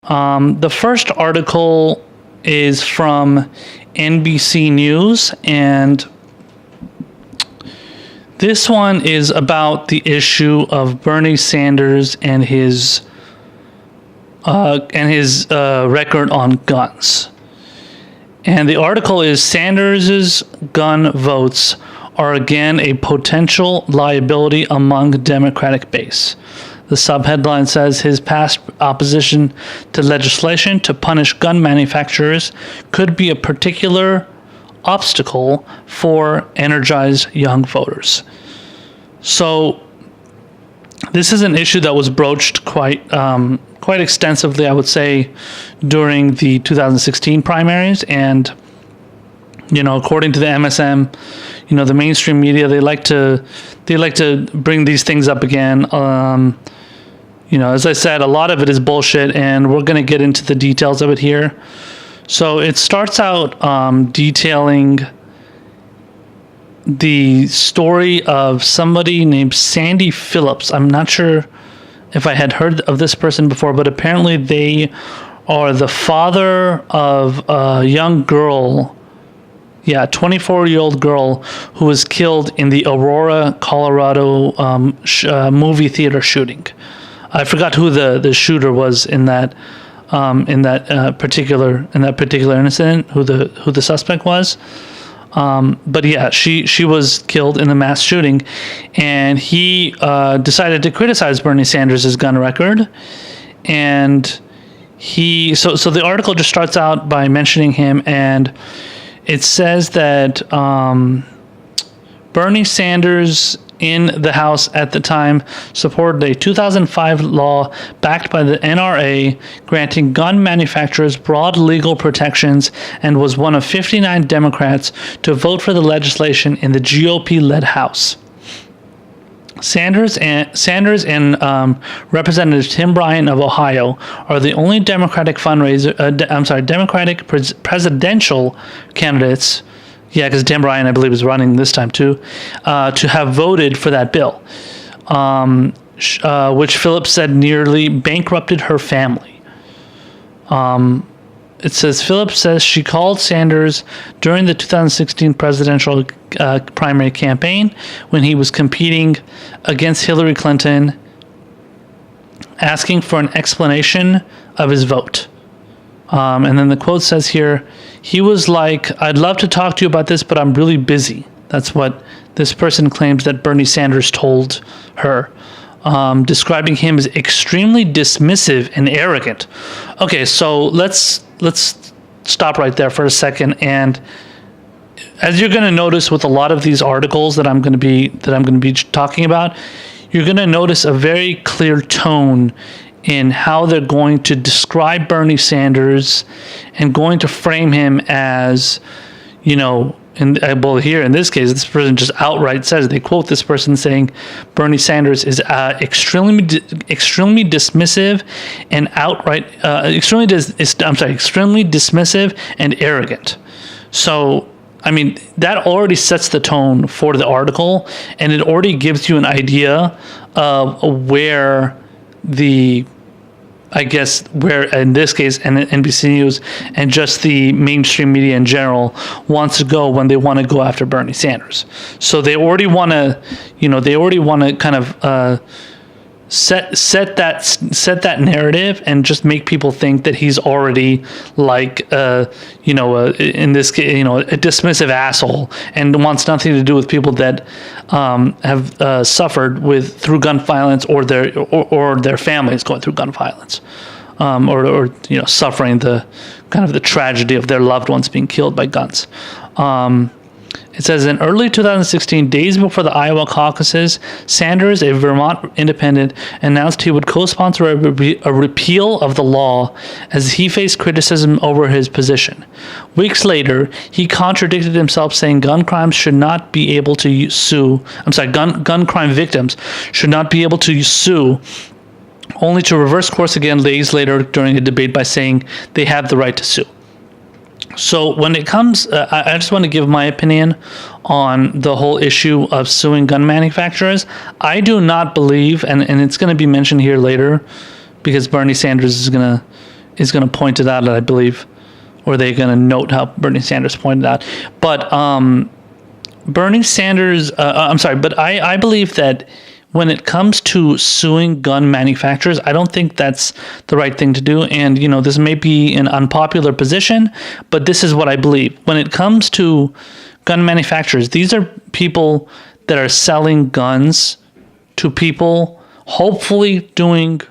The first article is from NBC News, and this one is about the issue of Bernie Sanders and his record on guns. And the article is Sanders' gun votes are again a potential liability among Democratic base. The subheadline says his past opposition to legislation to punish gun manufacturers could be a particular obstacle for energized young voters. So this is an issue that was broached quite extensively, I would say, during the 2016 primaries. And, according to the MSM, the mainstream media, they like to bring these things up again. As I said, a lot of it is bullshit, and we're going to get into the details of it here. So it starts out detailing the story of somebody named Sandy Phillips. I'm not sure if I had heard of this person before, but apparently they are the father of a young girl, 24-year-old girl who was killed in the Aurora, Colorado movie theater shooting. I forgot who the shooter was in that particular incident, who the suspect was. But yeah, she was killed in the mass shooting, and he decided to criticize Bernie Sanders' gun record. And so the article just starts out by mentioning him, and it says that Bernie Sanders in the House at the time supported a 2005 law backed by the NRA granting gun manufacturers broad legal protections, and was one of 59 Democrats to vote for the legislation in the GOP-led House. Sanders and Representative Tim Ryan of Ohio are the only Democratic presidential candidates. Yeah, because Tim Ryan, I believe, is running this time too, to have voted for that bill, which Phillips said nearly bankrupted her family. It says, Phillips says she called Sanders during the 2016 presidential primary campaign when he was competing against Hillary Clinton, asking for an explanation of his vote. And then the quote says here, he was like, I'd love to talk to you about this, but I'm really busy. That's what this person claims that Bernie Sanders told her, describing him as extremely dismissive and arrogant. Okay, so let's stop right there for a second. And as you're going to notice with a lot of these articles that I'm going to be talking about, you're going to notice a very clear tone in how they're going to describe Bernie Sanders and going to frame him as, here in this case, this person just outright says, they quote this person saying Bernie Sanders is extremely dismissive and outright, extremely dismissive and arrogant. So, that already sets the tone for the article, and it already gives you an idea of where where in this case, and NBC News and just the mainstream media in general wants to go when they want to go after Bernie Sanders. So they already want to, kind of set that narrative and just make people think that he's already like, in this case, a dismissive asshole and wants nothing to do with people that have suffered through gun violence or their families going through gun violence, or suffering the kind of the tragedy of their loved ones being killed by guns. It says, in early 2016, days before the Iowa caucuses, Sanders, a Vermont independent, announced he would co-sponsor a repeal of the law as he faced criticism over his position. Weeks later, he contradicted himself, saying gun crime victims should not be able to sue, only to reverse course again days later during a debate by saying they have the right to sue. So when it comes, I just want to give my opinion on the whole issue of suing gun manufacturers. I do not believe, and it's going to be mentioned here later, because Bernie Sanders is going to is going to point it out, I believe, or they're going to note how Bernie Sanders pointed out. But Bernie Sanders, but I believe that when it comes to suing gun manufacturers, I don't think that's the right thing to do. And, this may be an unpopular position, but this is what I believe. When it comes to gun manufacturers, these are people that are selling guns to people, hopefully doing,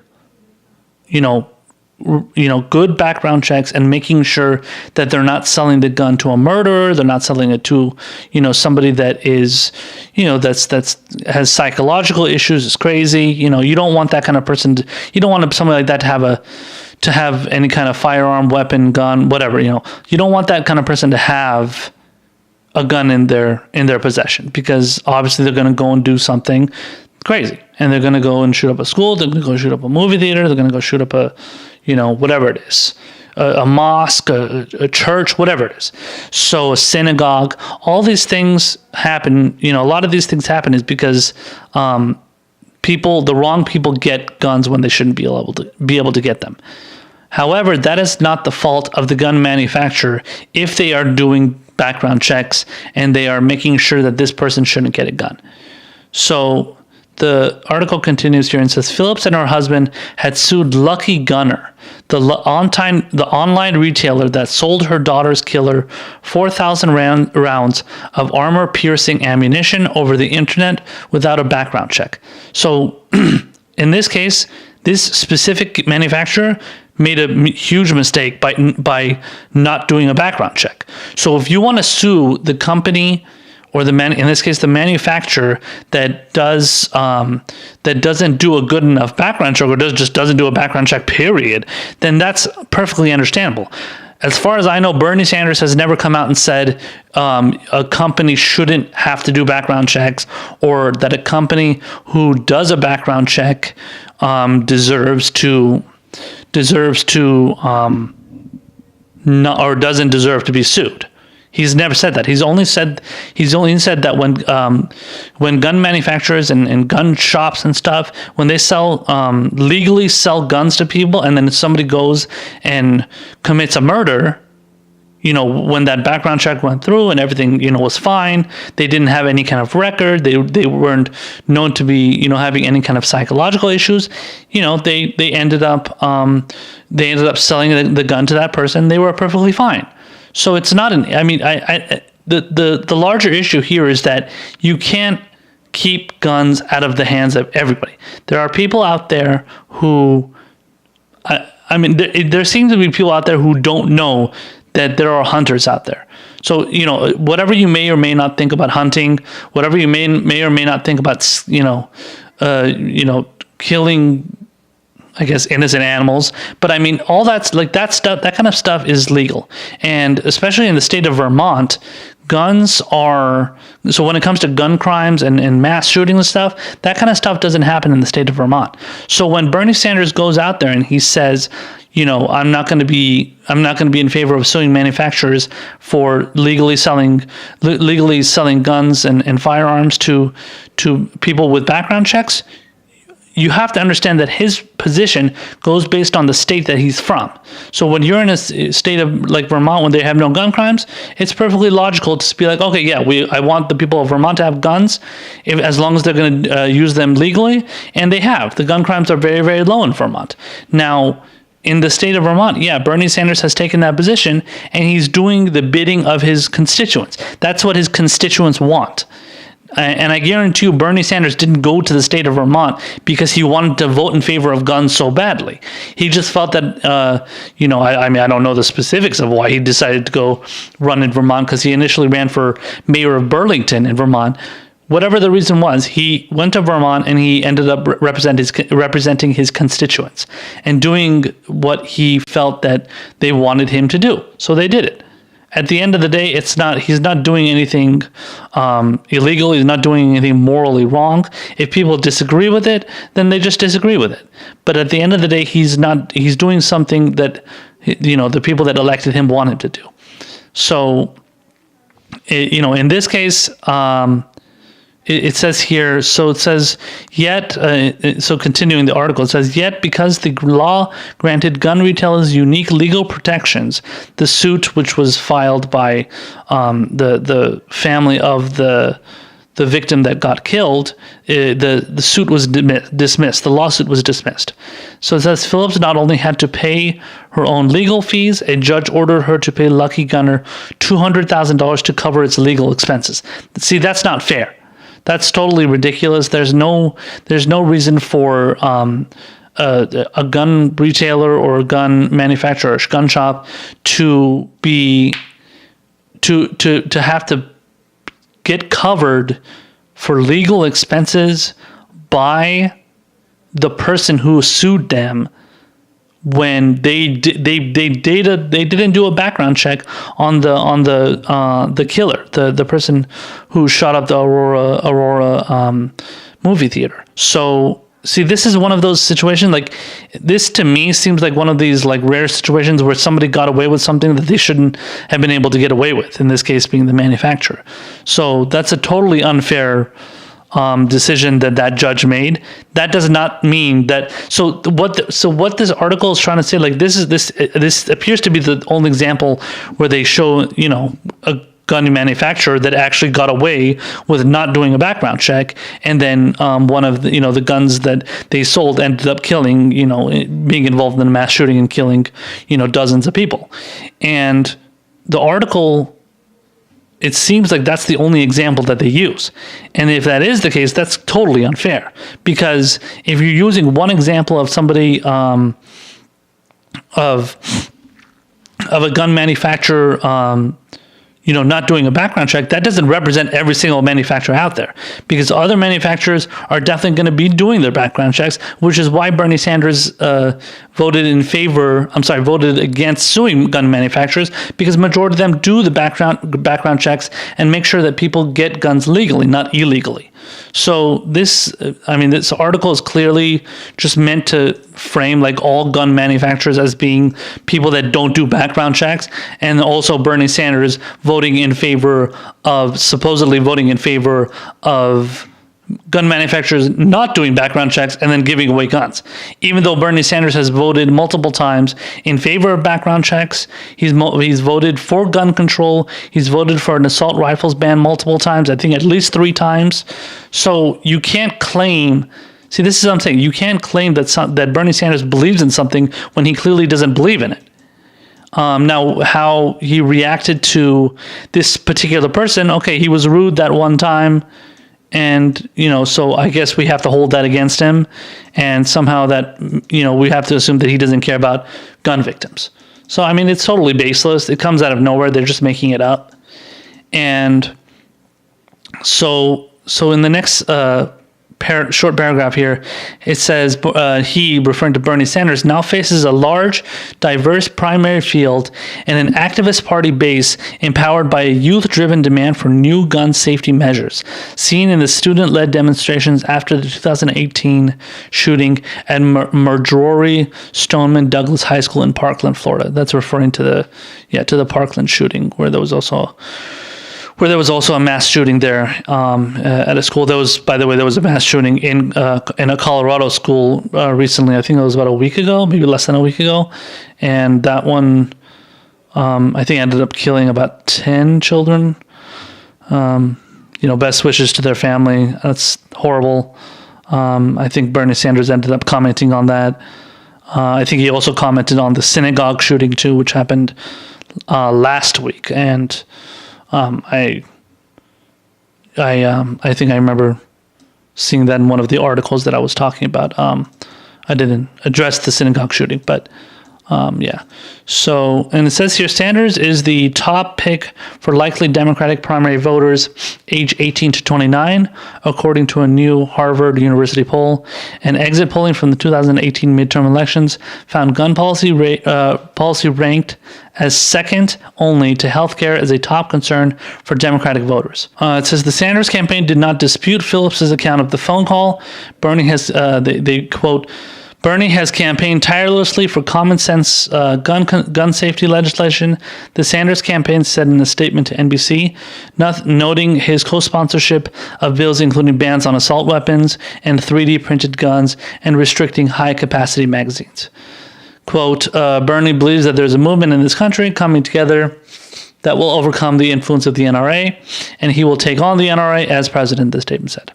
good background checks and making sure that they're not selling the gun to a murderer. They're not selling it to, somebody that is, that's has psychological issues, is crazy. You don't want that kind of person you don't want somebody like that to have any kind of firearm, weapon, gun, whatever. You don't want that kind of person to have a gun in their possession, because obviously they're going to go and do something crazy, and they're going to go and shoot up a school. They're going to go shoot up a movie theater. They're going to go shoot up whatever it is, a mosque, a church, whatever it is. So a synagogue, all these things happen. A lot of these things happen is because the wrong people get guns when they shouldn't be able to get them. However, that is not the fault of the gun manufacturer if they are doing background checks and they are making sure that this person shouldn't get a gun. So the article continues here and says, Phillips and her husband had sued Lucky Gunner, the online retailer that sold her daughter's killer 4,000 rounds of armor-piercing ammunition over the internet without a background check. So in this case, this specific manufacturer made a huge mistake by not doing a background check. So if you want to sue the company, or in this case, the manufacturer that doesn't do a good enough background check, or just doesn't do a background check, period, then that's perfectly understandable. As far as I know, Bernie Sanders has never come out and said a company shouldn't have to do background checks, or that a company who does a background check deserves to not, or doesn't deserve to be sued. He's never said that. He's only said that when gun manufacturers and gun shops and stuff, when they legally sell guns to people, and then somebody goes and commits a murder, when that background check went through and everything, was fine, they didn't have any kind of record, they weren't known to be, having any kind of psychological issues, they ended up selling the gun to that person. They were perfectly fine. So it's not the larger issue here is that you can't keep guns out of the hands of everybody. There are people out there who, there seems to be people out there who don't know that there are hunters out there. So, whatever you may or may not think about hunting, whatever you may or may not think about, killing, I guess, innocent animals, but all that's like that stuff, that kind of stuff is legal. And especially in the state of Vermont, guns are, so when it comes to gun crimes and mass shootings and stuff, that kind of stuff doesn't happen in the state of Vermont. So when Bernie Sanders goes out there and he says, I'm not going to be in favor of suing manufacturers for legally selling guns and firearms to people with background checks, you have to understand that his position goes based on the state that he's from. So when you're in a state of like Vermont, when they have no gun crimes, it's perfectly logical to be like, okay, yeah, I want the people of Vermont to have guns, as long as they're going to use them legally, and they have. The gun crimes are very, very low in Vermont. Now, in the state of Vermont, yeah, Bernie Sanders has taken that position, and he's doing the bidding of his constituents. That's what his constituents want. And I guarantee you, Bernie Sanders didn't go to the state of Vermont because he wanted to vote in favor of guns so badly. He just felt that, I don't know the specifics of why he decided to go run in Vermont, because he initially ran for mayor of Burlington in Vermont. Whatever the reason was, he went to Vermont and he ended up representing his constituents and doing what he felt that they wanted him to do. So they did it. At the end of the day, he's not doing anything illegal. He's not doing anything morally wrong. If people disagree with it, then they just disagree with it. But at the end of the day, he's doing something that, the people that elected him want him to do. So, in this case, it says here, so it says, yet, so continuing the article, it says, yet because the law granted gun retailers unique legal protections, the suit, which was filed by the family of the victim that got killed, the suit was dismissed. The lawsuit was dismissed. So it says Phillips not only had to pay her own legal fees, a judge ordered her to pay Lucky Gunner $200,000 to cover its legal expenses. See, that's not fair. That's totally ridiculous. There's no reason for a gun retailer or a gun manufacturer, or a gun shop to have to get covered for legal expenses by the person who sued them when they didn't do a background check on the killer, the person who shot up the Aurora movie theater. So see, this is one of those situations, like, this to me seems like one of these like rare situations where somebody got away with something that they shouldn't have been able to get away with, in this case being the manufacturer. So that's a totally unfair decision that judge made. That does not mean that. So what this article is trying to say, like, this appears to be the only example where they show, you know, a gun manufacturer that actually got away with not doing a background check, and then one of the, you know, the guns that they sold ended up killing, you know, being involved in a mass shooting and killing, you know, dozens of people. And the article, it seems like that's the only example that they use. And if that is the case, that's totally unfair, because if you're using one example of somebody of a gun manufacturer you know, not doing a background check, that doesn't represent every single manufacturer out there, because other manufacturers are definitely going to be doing their background checks, which is why Bernie Sanders voted against suing gun manufacturers, because majority of them do the background checks and make sure that people get guns legally, not illegally. So this article is clearly just meant to frame like all gun manufacturers as being people that don't do background checks, and also Bernie Sanders supposedly voting in favor of gun manufacturers not doing background checks and then giving away guns. Even though Bernie Sanders has voted multiple times in favor of background checks, he's voted for gun control, he's voted for an assault rifles ban multiple times, I think at least 3 times. So you can't claim, see, this is what I'm saying, you can't claim that Bernie Sanders believes in something when he clearly doesn't believe in it. Now, how he reacted to this particular person, okay, he was rude that one time, and, you know, so I guess we have to hold that against him, and somehow that, you know, we have to assume that he doesn't care about gun victims. So, I mean, it's totally baseless. It comes out of nowhere. They're just making it up. And so in the next short paragraph here, it says he, referring to Bernie Sanders, now faces a large, diverse primary field and an activist party base empowered by a youth-driven demand for new gun safety measures, seen in the student-led demonstrations after the 2018 shooting at Marjorie Stoneman Douglas High School in Parkland, Florida. That's referring to the Parkland shooting, where there was also a mass shooting there at a school. There was a mass shooting in a Colorado school recently. I think it was about a week ago, maybe less than a week ago. And that one, I think, ended up killing about 10 children. You know, best wishes to their family. That's horrible. I think Bernie Sanders ended up commenting on that. I think he also commented on the synagogue shooting too, which happened last week. And I think I remember seeing that in one of the articles that I was talking about. I didn't address the synagogue shooting, but yeah. So, and it says here, Sanders is the top pick for likely Democratic primary voters age 18 to 29, according to a new Harvard University poll. And exit polling from the 2018 midterm elections found gun policy ranked as second only to healthcare as a top concern for Democratic voters. It says the Sanders campaign did not dispute Phillips's account of the phone call. Bernie has, they quote, Bernie has campaigned tirelessly for common sense gun safety legislation. The Sanders campaign said in a statement to NBC, noting his co-sponsorship of bills including bans on assault weapons and 3D printed guns and restricting high-capacity magazines. Quote, Bernie believes that there's a movement in this country coming together that will overcome the influence of the NRA, and he will take on the NRA as president, the statement said.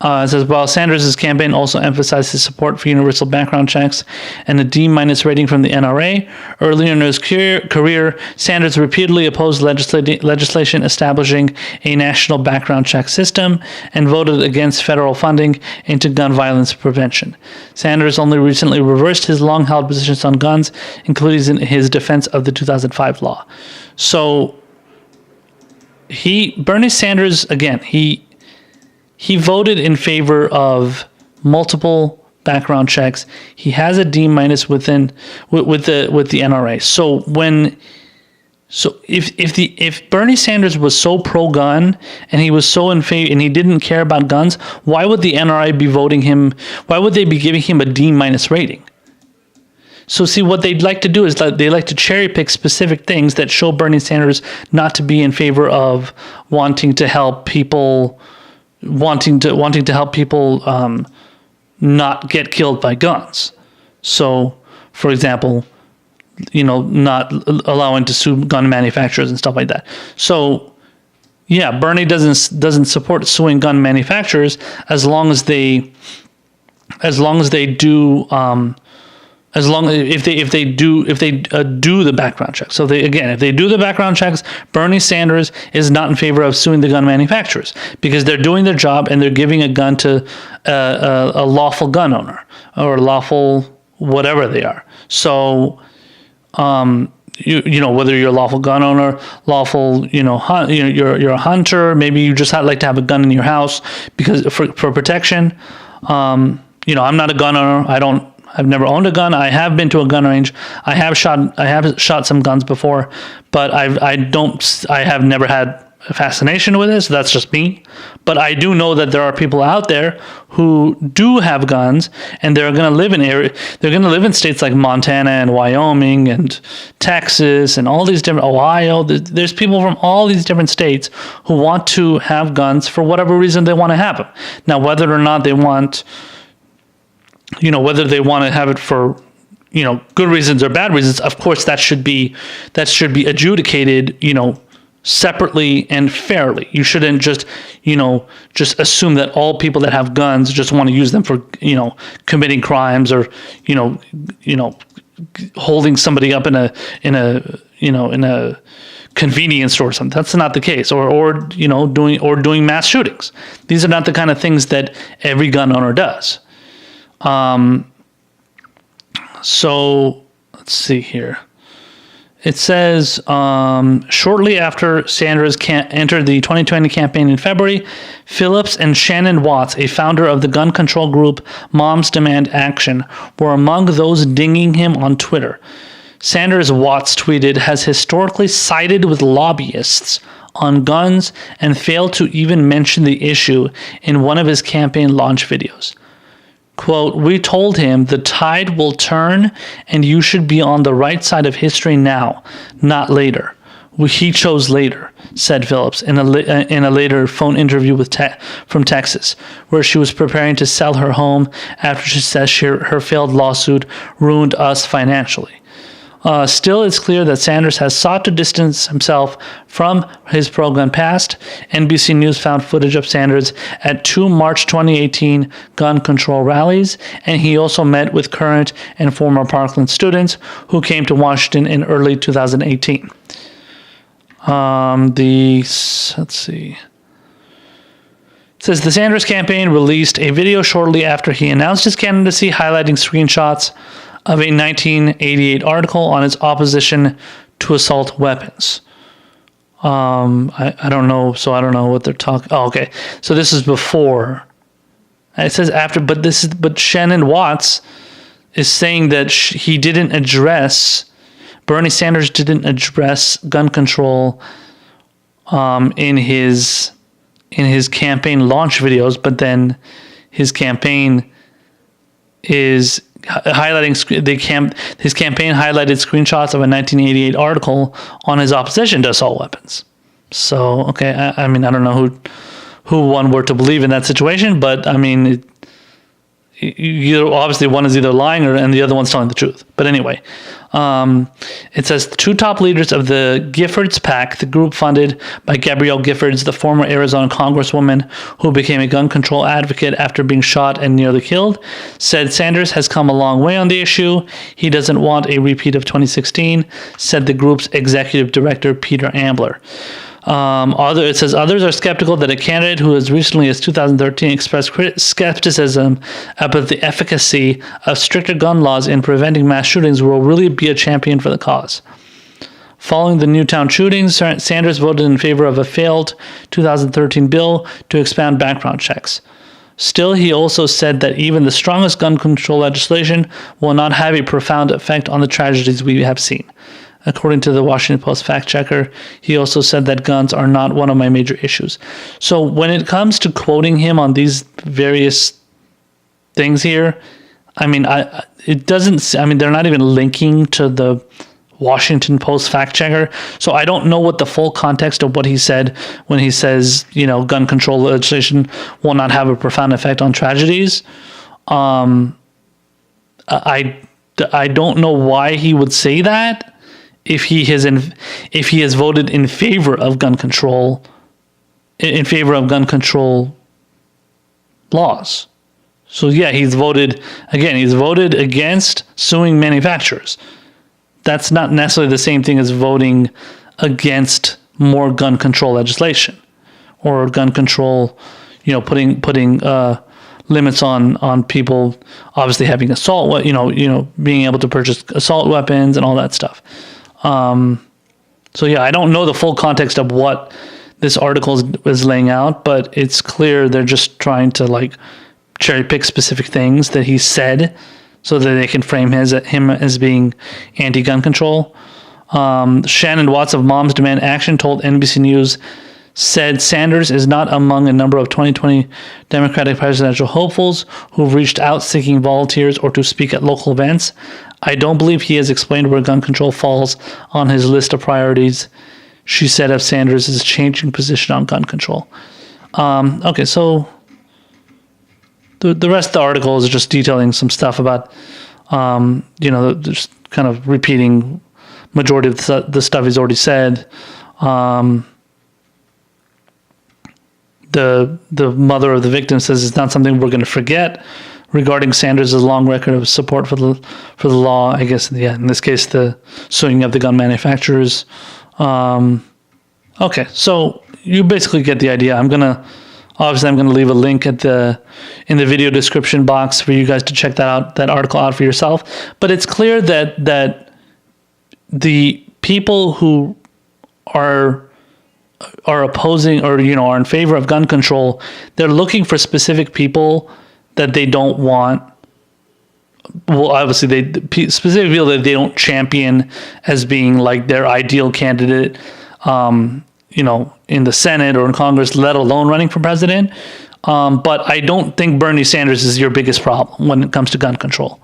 It says, while Sanders' campaign also emphasized his support for universal background checks and a D- rating from the NRA, earlier in his career, Sanders repeatedly opposed legislation establishing a national background check system and voted against federal funding into gun violence prevention. Sanders only recently reversed his long-held positions on guns, including his defense of the 2005 law. So, Bernie Sanders, again, he voted in favor of multiple background checks. He has a D- with the NRA. So if Bernie Sanders was so pro-gun and he was so in favor and he didn't care about guns, why would the NRA be voting him? Why would they be giving him a D- rating? So see, what they'd like to do is they like to cherry pick specific things that show Bernie Sanders not to be in favor of wanting to help people. Wanting to help people not get killed by guns. So, for example, not allowing to sue gun manufacturers and stuff like that. So, yeah, Bernie doesn't support suing gun manufacturers as long as they do. If they do the background checks. So if they do the background checks, Bernie Sanders is not in favor of suing the gun manufacturers because they're doing their job and they're giving a gun to a lawful gun owner or lawful whatever they are. So, whether you're a lawful gun owner, lawful, you're a hunter, maybe you just like to have a gun in your house because for protection. I'm not a gun owner. I've never owned a gun. I have been to a gun range. I have shot some guns before, but I have never had a fascination with it. So that's just me. But I do know that there are people out there who do have guns, and they're going to live in states like Montana and Wyoming and Texas and all these different Ohio. There's people from all these different states who want to have guns for whatever reason they want to have them. Now, whether or not they want whether they want to have it for, good reasons or bad reasons, of course, that should be adjudicated, separately and fairly. You shouldn't just assume that all people that have guns just want to use them for, committing crimes or, holding somebody up in a convenience store or something. That's not the case. Or doing mass shootings. These are not the kind of things that every gun owner does. So let's see here. It says, shortly after Sanders entered the 2020 campaign in February, Phillips and Shannon Watts, a founder of the gun control group Moms Demand Action, were among those dinging him on Twitter. Sanders, Watts tweeted, has historically sided with lobbyists on guns and failed to even mention the issue in one of his campaign launch videos. Quote, we told him the tide will turn and you should be on the right side of history now, not later. He chose later, said Phillips in a later phone interview from Texas, where she was preparing to sell her home after she says her failed lawsuit ruined us financially. Still, it's clear that Sanders has sought to distance himself from his pro-gun past. NBC News found footage of Sanders at 2 March 2018 gun control rallies, and he also met with current and former Parkland students who came to Washington in early 2018. Let's see. It says the Sanders campaign released a video shortly after he announced his candidacy, highlighting screenshots of a 1988 article on its opposition to assault weapons. I don't know, so I don't know what they're talking. Oh, okay. So this is before. It says after, but Shannon Watts is saying that Bernie Sanders didn't address gun control in his campaign launch videos, but then his campaign is his campaign highlighted screenshots of a 1988 article on his opposition to assault weapons. So, okay, I mean, I don't know who one were to believe in that situation, but I mean, obviously one is either lying and the other one's telling the truth. But anyway, it says the two top leaders of the Giffords PAC, the group funded by Gabrielle Giffords, the former Arizona congresswoman who became a gun control advocate after being shot and nearly killed, said Sanders has come a long way on the issue. He doesn't want a repeat of 2016, said the group's executive director, Peter Ambler. It says others are skeptical that a candidate who as recently as 2013 expressed skepticism about the efficacy of stricter gun laws in preventing mass shootings will really be a champion for the cause. Following the Newtown shootings, Sanders voted in favor of a failed 2013 bill to expand background checks. Still, he also said that even the strongest gun control legislation will not have a profound effect on the tragedies we have seen. According to the Washington Post fact checker, he also said that guns are not one of my major issues. So when it comes to quoting him on these various things here, I mean, they're not even linking to the Washington Post fact checker. So I don't know what the full context of what he said when he says, gun control legislation will not have a profound effect on tragedies. I don't know why he would say that. If he has voted in favor of gun control laws. So yeah, he's voted against suing manufacturers. That's not necessarily the same thing as voting against more gun control legislation or gun control, putting limits on people obviously having assault, being able to purchase assault weapons and all that stuff. So yeah, I don't know the full context of what this article is laying out, but it's clear they're just trying to cherry pick specific things that he said so that they can frame him as being anti-gun control. Shannon Watts of Moms Demand Action told NBC News, said Sanders is not among a number of 2020 Democratic presidential hopefuls who've reached out seeking volunteers or to speak at local events. I don't believe he has explained where gun control falls on his list of priorities, she said of Sanders' changing position on gun control. Okay, so the rest of the article is just detailing some stuff about, just kind of repeating majority of the stuff he's already said. The mother of the victim says it's not something we're going to forget. Regarding Sanders' long record of support for the law, I guess, yeah, in this case, the suing of the gun manufacturers. Okay, so you basically get the idea. I'm gonna leave a link in the video description box for you guys to check that article out for yourself. But it's clear that the people who are opposing or are in favor of gun control, they're looking for specific people that they don't want. Well, obviously, specific people that they don't champion as being like their ideal candidate, in the Senate or in Congress, let alone running for president. But I don't think Bernie Sanders is your biggest problem when it comes to gun control.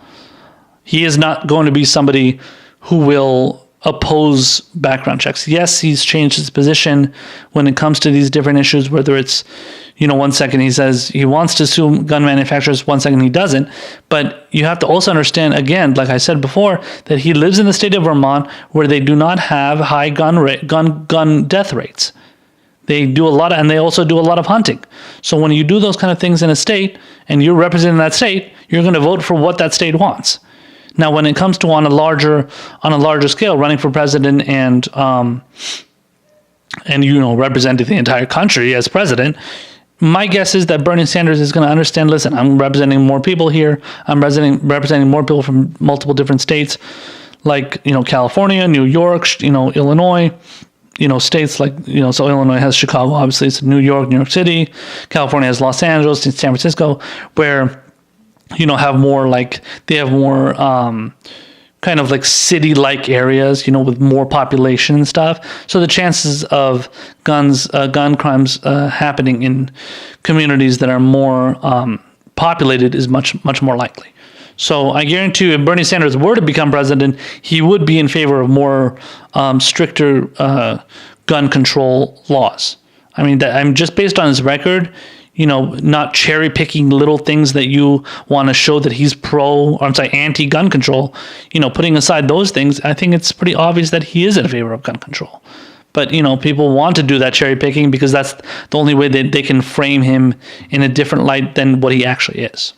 He is not going to be somebody who will oppose background checks. Yes, he's changed his position when it comes to these different issues, whether it's, one second he says he wants to sue gun manufacturers, one second he doesn't. But you have to also understand, again, like I said before, that he lives in the state of Vermont where they do not have high gun death rates. They do a lot and they also do a lot of hunting. So when you do those kind of things in a state and you're representing that state, you're going to vote for what that state wants. Now, when it comes to on a larger scale, running for president and representing the entire country as president, my guess is that Bernie Sanders is going to understand. Listen, I'm representing more people here. I'm representing more people from multiple different states, like California, New York, Illinois. States like so Illinois has Chicago, obviously it's New York City. California has Los Angeles, San Francisco, where have more kind of like city-like areas, with more population and stuff. So the chances of gun crimes happening in communities that are more populated is much more likely. So I guarantee you, if Bernie Sanders were to become president, he would be in favor of more stricter gun control laws. I mean, I'm just based on his record, not cherry picking little things that you want to show that he's anti-gun control. Putting aside those things, I think it's pretty obvious that he is in favor of gun control. But, people want to do that cherry picking because that's the only way that they can frame him in a different light than what he actually is.